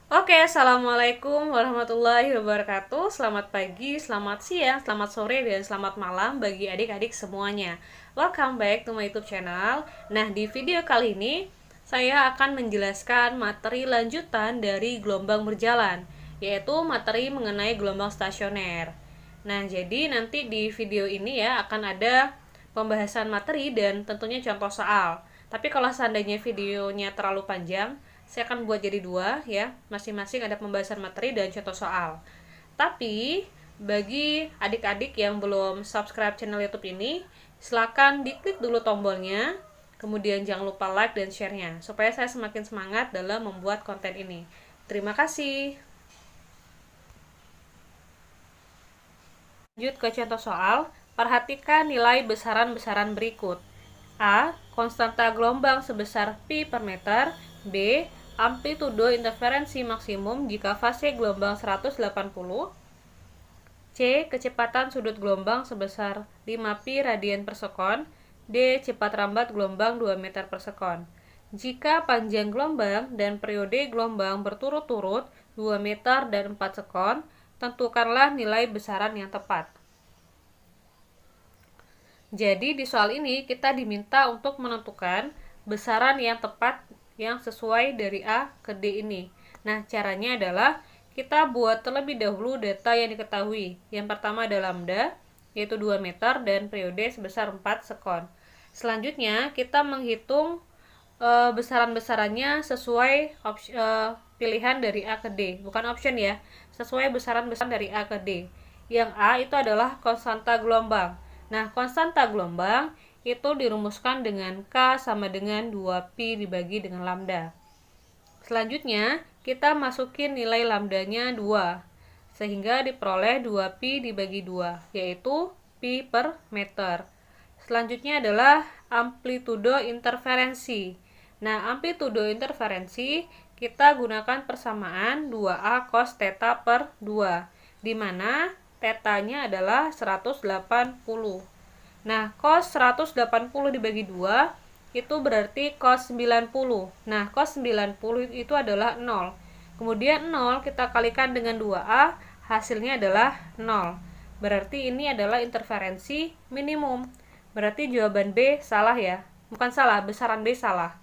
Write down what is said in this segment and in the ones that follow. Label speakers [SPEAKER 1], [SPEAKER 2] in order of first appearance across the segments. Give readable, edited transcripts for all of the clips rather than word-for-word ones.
[SPEAKER 1] Oke, assalamualaikum warahmatullahi wabarakatuh. Selamat pagi, selamat siang, selamat sore, dan selamat malam bagi adik-adik semuanya. Welcome back to my YouTube channel. Nah, di video kali ini saya akan menjelaskan materi lanjutan dari gelombang berjalan, yaitu materi mengenai gelombang stasioner. Nah, jadi nanti di video ini ya akan ada pembahasan materi dan tentunya contoh soal. Tapi kalau seandainya videonya terlalu panjang, saya akan buat jadi dua ya, masing-masing ada pembahasan materi dan contoh soal. Tapi bagi adik-adik yang belum subscribe channel YouTube ini, silakan diklik dulu tombolnya, kemudian jangan lupa like dan share-nya supaya saya semakin semangat dalam membuat konten ini. Terima kasih. Lanjut ke contoh soal, perhatikan nilai besaran-besaran berikut. A. Konstanta gelombang sebesar pi per meter. B. Amplitudo interferensi maksimum jika fase gelombang 180. C. Kecepatan sudut gelombang sebesar 5 pi radian per sekon. D. Cepat rambat gelombang 2 meter per sekon. Jika panjang gelombang dan periode gelombang berturut-turut 2 meter dan 4 sekon, tentukanlah nilai besaran yang tepat. Jadi di soal ini kita diminta untuk menentukan besaran yang tepat yang sesuai dari A ke D ini. Nah, caranya adalah kita buat terlebih dahulu data yang diketahui. Yang pertama ada lambda, yaitu 2 meter, dan periode sebesar 4 sekon. Selanjutnya, kita menghitung besaran-besarannya sesuai pilihan dari A ke D. Bukan option ya, sesuai besaran-besaran dari A ke D. Yang A itu adalah konstanta gelombang. Nah, konstanta gelombang itu dirumuskan dengan K sama dengan 2pi dibagi dengan lambda. Selanjutnya, kita masukin nilai lambdanya 2, sehingga diperoleh 2pi dibagi 2, yaitu pi per meter. Selanjutnya adalah amplitudo interferensi. Nah, amplitudo interferensi kita gunakan persamaan 2A cos theta per 2, di mana tetanya adalah 180. Nah, cos 180 dibagi 2 itu berarti cos 90. Nah, cos 90 itu adalah 0. Kemudian 0 kita kalikan dengan 2A, hasilnya adalah 0. Berarti ini adalah interferensi minimum. Berarti jawaban B salah ya. Bukan salah, besaran B salah.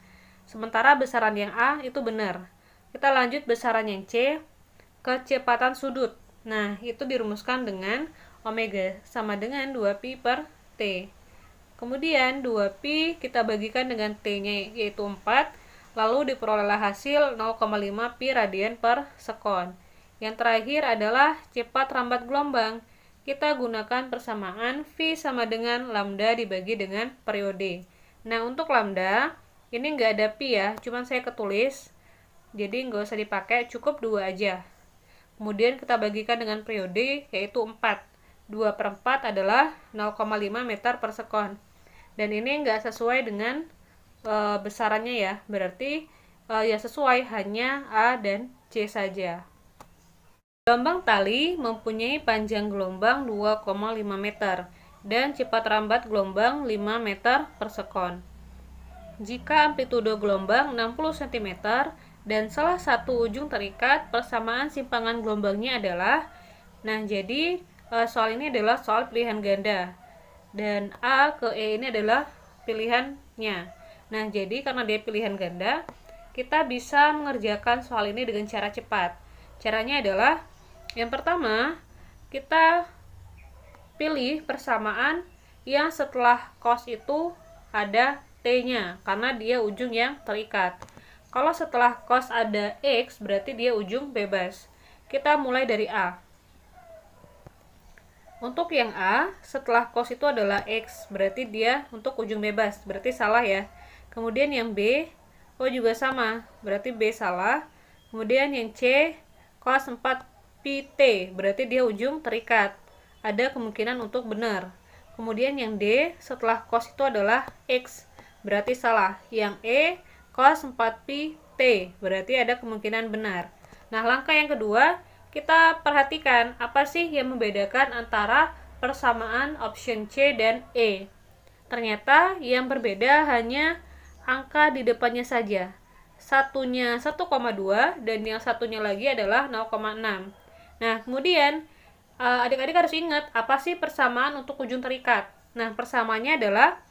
[SPEAKER 1] Sementara besaran yang A itu benar. Kita lanjut besaran yang C, kecepatan sudut. Nah, itu dirumuskan dengan omega sama dengan 2pi per T. Kemudian 2pi kita bagikan dengan T-nya yaitu 4, lalu diperolehlah hasil 0,5 pi radian per sekon. Yang terakhir adalah cepat rambat gelombang. Kita gunakan persamaan V sama dengan lambda dibagi dengan periode. Nah, untuk lambda, ini nggak ada pi ya, cuman saya ketulis. Jadi nggak usah dipakai, cukup 2 aja. Kemudian kita bagikan dengan periode yaitu 4. 2 per 4 adalah 0,5 meter per sekon. Dan ini enggak sesuai dengan besarannya ya. Berarti ya sesuai, hanya A dan C saja. Gelombang tali mempunyai panjang gelombang 2,5 meter dan cepat rambat gelombang 5 meter per sekon. Jika amplitudo gelombang 60 cm dan salah satu ujung terikat, persamaan simpangan gelombangnya adalah, nah jadi soal ini adalah soal pilihan ganda dan A ke E ini adalah pilihannya. Nah, jadi karena dia pilihan ganda, kita bisa mengerjakan soal ini dengan cara cepat. Caranya adalah yang pertama, kita pilih persamaan yang setelah cos itu ada T-nya karena dia ujung yang terikat. Kalau setelah cos ada X, berarti dia ujung bebas. Kita mulai dari A. Untuk yang A, setelah cos itu adalah X, berarti dia untuk ujung bebas, berarti salah ya. Kemudian yang B, juga sama, berarti B salah. Kemudian yang C, cos 4 pi T, berarti dia ujung terikat, ada kemungkinan untuk benar. Kemudian yang D, setelah cos itu adalah X, berarti salah. Yang E, cos 4 pi T, berarti ada kemungkinan benar. Nah, langkah yang kedua, kita perhatikan apa sih yang membedakan antara persamaan option C dan E. Ternyata yang berbeda hanya angka di depannya saja. satunya 1,2 dan yang satunya lagi adalah 0,6. Nah, kemudian adik-adik harus ingat apa sih persamaan untuk ujung terikat. Nah, persamaannya adalah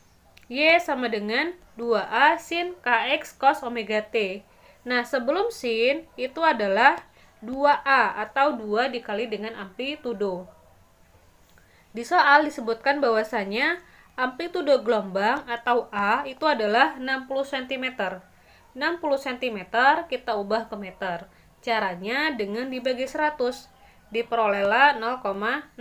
[SPEAKER 1] Y sama dengan 2A sin KX cos omega T. Nah, sebelum sin itu adalah 2A atau 2 dikali dengan amplitudo. Di soal disebutkan bahwasanya amplitudo gelombang atau A itu adalah 60 cm. 60 cm kita ubah ke meter. Caranya dengan dibagi 100. Diperolehlah 0,6.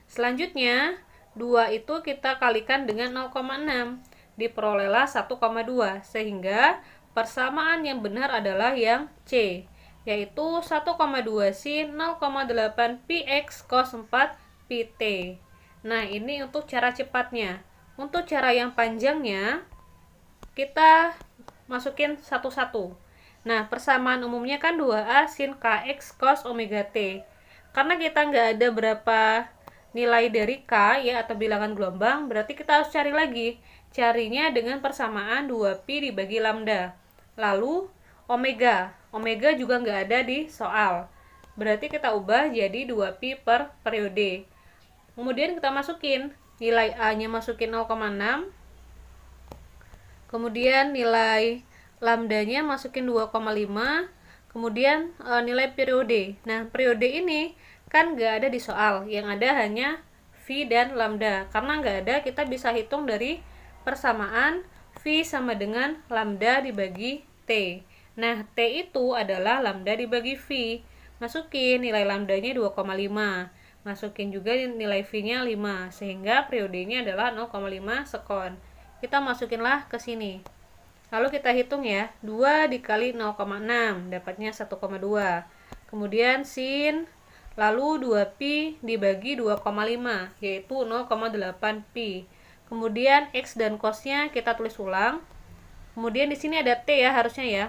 [SPEAKER 1] Selanjutnya, 2 itu kita kalikan dengan 0,6. Diperolehlah 1,2. Sehingga persamaan yang benar adalah yang C, yaitu 1,2 sin 0,8 px cos 4 pt. Nah, ini untuk cara cepatnya. Untuk cara yang panjangnya, kita masukin satu-satu. Nah, persamaan umumnya kan 2A sin KX cos omega T. Karena kita nggak ada berapa nilai dari K ya, atau bilangan gelombang, berarti kita harus cari lagi. Carinya dengan persamaan 2Pi dibagi lambda. Lalu, omega. Omega juga nggak ada di soal. Berarti kita ubah jadi 2Pi per periode. Kemudian kita masukin nilai A-nya, masukin 0,6. Kemudian nilai lambdanya masukin 2,5. Kemudian nilai periode. Nah, periode ini kan nggak ada di soal. Yang ada hanya V dan lambda. Karena nggak ada, kita bisa hitung dari persamaan V sama dengan lambda dibagi T. Nah, T itu adalah lambda dibagi V. Masukin nilai lambdanya 2,5. Masukin juga nilai V-nya 5, sehingga periodenya adalah 0,5 sekon. Kita masukinlah ke sini. Lalu kita hitung ya, 2 dikali 0,6, dapatnya 1,2. Kemudian sin, lalu 2Pi dibagi 2,5, yaitu 0,8 Pi. Kemudian X dan cosnya kita tulis ulang. Kemudian di sini ada T ya, harusnya ya.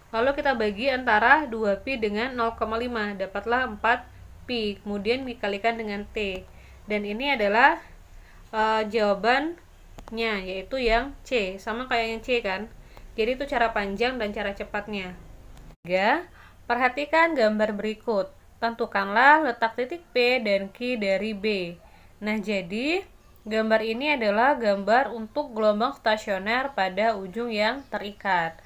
[SPEAKER 1] Lalu kita bagi antara 2Pi dengan 0,5, dapatlah 4 Pi, kemudian dikalikan dengan T. Dan ini adalah jawabannya, yaitu yang C, sama kayak yang C kan. Jadi itu cara panjang dan cara cepatnya. 3. Perhatikan gambar berikut. Tentukanlah letak titik P dan Q dari B. Nah, jadi gambar ini adalah gambar untuk gelombang stasioner pada ujung yang terikat.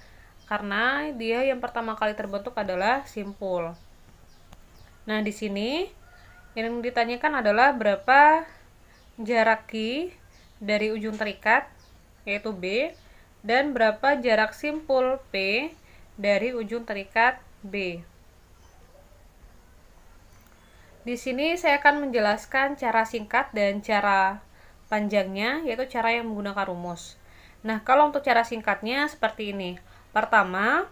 [SPEAKER 1] Karena dia yang pertama kali terbentuk adalah simpul. Nah, di sini yang ditanyakan adalah berapa jarak Q dari ujung terikat, yaitu B, dan berapa jarak simpul P dari ujung terikat B. Di sini saya akan menjelaskan cara singkat dan cara panjangnya, yaitu cara yang menggunakan rumus. Nah, kalau untuk cara singkatnya seperti ini. Pertama,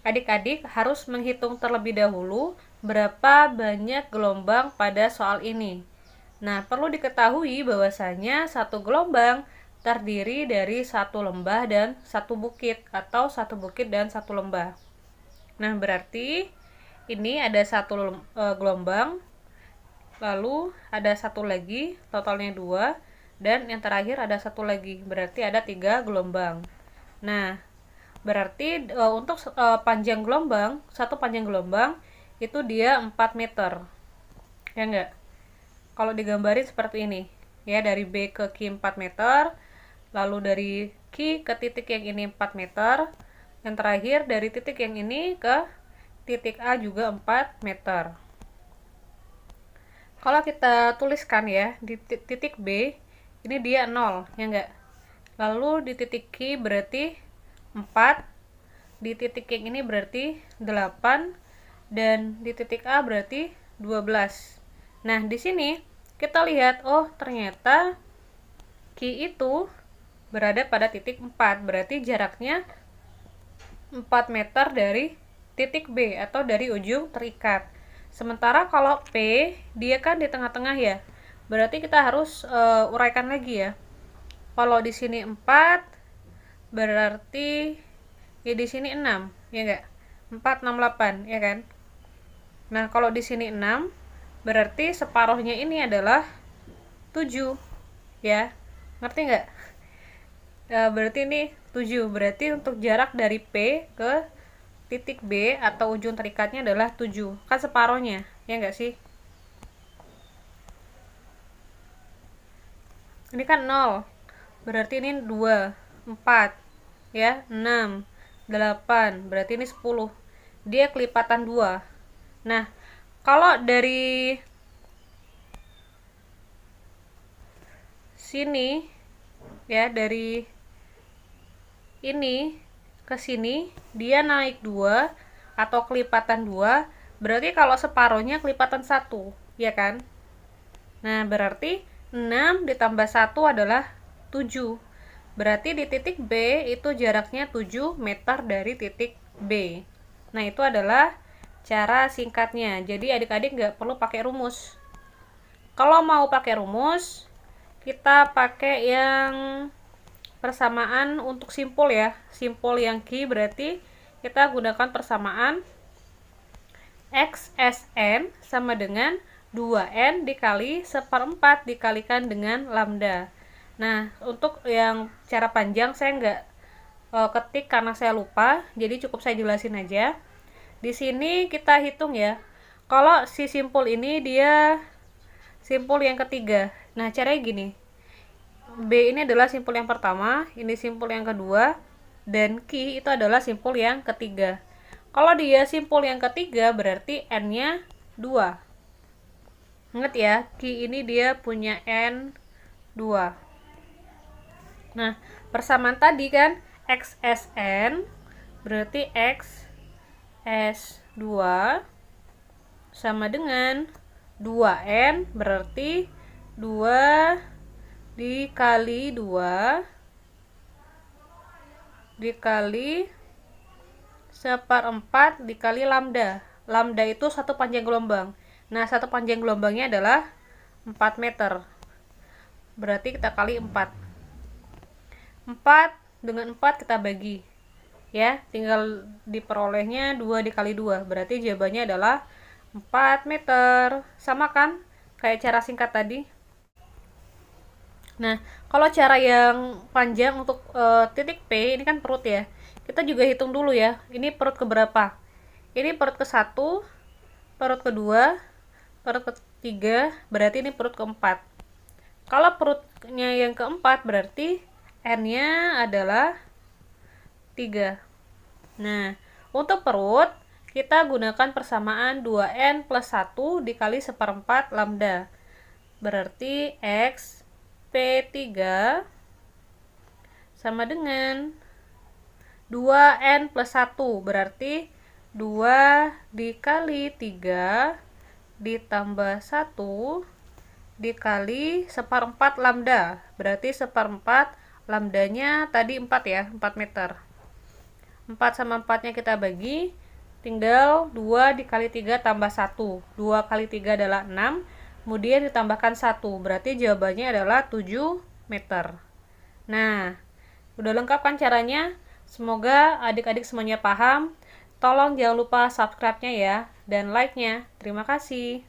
[SPEAKER 1] adik-adik harus menghitung terlebih dahulu berapa banyak gelombang pada soal ini. Nah, perlu diketahui bahwasanya satu gelombang terdiri dari satu lembah dan satu bukit, atau satu bukit dan satu lembah. Nah, berarti ini ada satu gelombang, lalu ada satu lagi, totalnya 2, dan yang terakhir ada satu lagi, berarti ada 3 gelombang. Nah, berarti untuk panjang gelombang, satu panjang gelombang itu dia 4 meter. Ya enggak? Kalau digambarin seperti ini. Ya, dari B ke Q 4 meter, lalu dari Q ke titik yang ini 4 meter, yang terakhir dari titik yang ini ke titik A juga 4 meter. Kalau kita tuliskan ya, di titik B, ini dia 0, ya enggak? Lalu di titik Q berarti 4, di titik yang ini berarti 8, dan di titik A berarti 12. Nah, di sini kita lihat, oh ternyata Q itu berada pada titik 4, berarti jaraknya 4 meter dari titik B atau dari ujung terikat. Sementara kalau P, dia kan di tengah-tengah ya, berarti kita harus uraikan lagi ya. Kalau di sini 4, berarti ya di sini 6, ya enggak? 4, 6, 8, ya kan? Nah, kalau di sini 6, berarti separuhnya ini adalah 7, ya. Ngerti nggak? Berarti ini 7. Berarti untuk jarak dari P ke titik B atau ujung terikatnya adalah 7. Kan separohnya, ya enggak sih? Ini kan 0. Berarti ini 2, 4, ya, 6, 8. Berarti ini 10. Dia kelipatan 2. Nah, kalau dari sini, ya, dari ini ke sini dia naik 2 atau kelipatan 2, berarti kalau separohnya kelipatan 1, ya kan? Nah, berarti 6 ditambah 1 adalah 7. Berarti di titik B itu jaraknya 7 meter dari titik B. Nah, itu adalah cara singkatnya. Jadi adik-adik nggak perlu pakai rumus. Kalau mau pakai rumus, kita pakai yang persamaan untuk simpul ya. Simpul yang Q berarti kita gunakan persamaan XSN sama dengan 2N dikali 1/4 dikalikan dengan lambda. Nah, untuk yang cara panjang saya nggak ketik karena saya lupa, jadi cukup saya jelasin aja. Di sini kita hitung ya. Kalau si simpul ini dia simpul yang ketiga. Nah, caranya gini. B ini adalah simpul yang pertama, ini simpul yang kedua, dan Q itu adalah simpul yang ketiga. Kalau dia simpul yang ketiga, berarti N-nya 2. Ingat ya, Q ini dia punya N 2. Nah, persamaan tadi kan XSN berarti X S2 sama dengan 2N berarti 2 dikali 2 dikali 1/4 dikali lambda. Lambda itu satu panjang gelombang. Nah, satu panjang gelombangnya adalah 4 meter. Berarti kita kali 4. 4 dengan 4 kita bagi. Ya, tinggal diperolehnya 2 dikali 2. Berarti jawabannya adalah 4 meter. Sama kan? Kayak cara singkat tadi. Nah, kalau cara yang panjang untuk titik P, ini kan perut ya. Kita juga hitung dulu ya. Ini perut keberapa? Ini perut ke-1, perut kedua, perut ketiga, berarti ini perut keempat. Kalau perutnya yang keempat, berarti N-nya adalah 3. Nah, untuk perut, kita gunakan persamaan 2N plus 1 dikali 1/4 lambda. Berarti X P3 sama dengan 2N plus 1, berarti 2 dikali 3 ditambah 1 dikali 1/4 lambda, berarti 1/4 lambdanya tadi 4 ya, 4 meter. 4 sama 4 nya kita bagi, tinggal 2 dikali 3 tambah 1, 2 kali 3 adalah 6, kemudian ditambahkan 1, berarti jawabannya adalah 7 meter. Nah, udah lengkap kan caranya? Semoga adik-adik semuanya paham. Tolong jangan lupa subscribe-nya ya, dan like-nya. Terima kasih.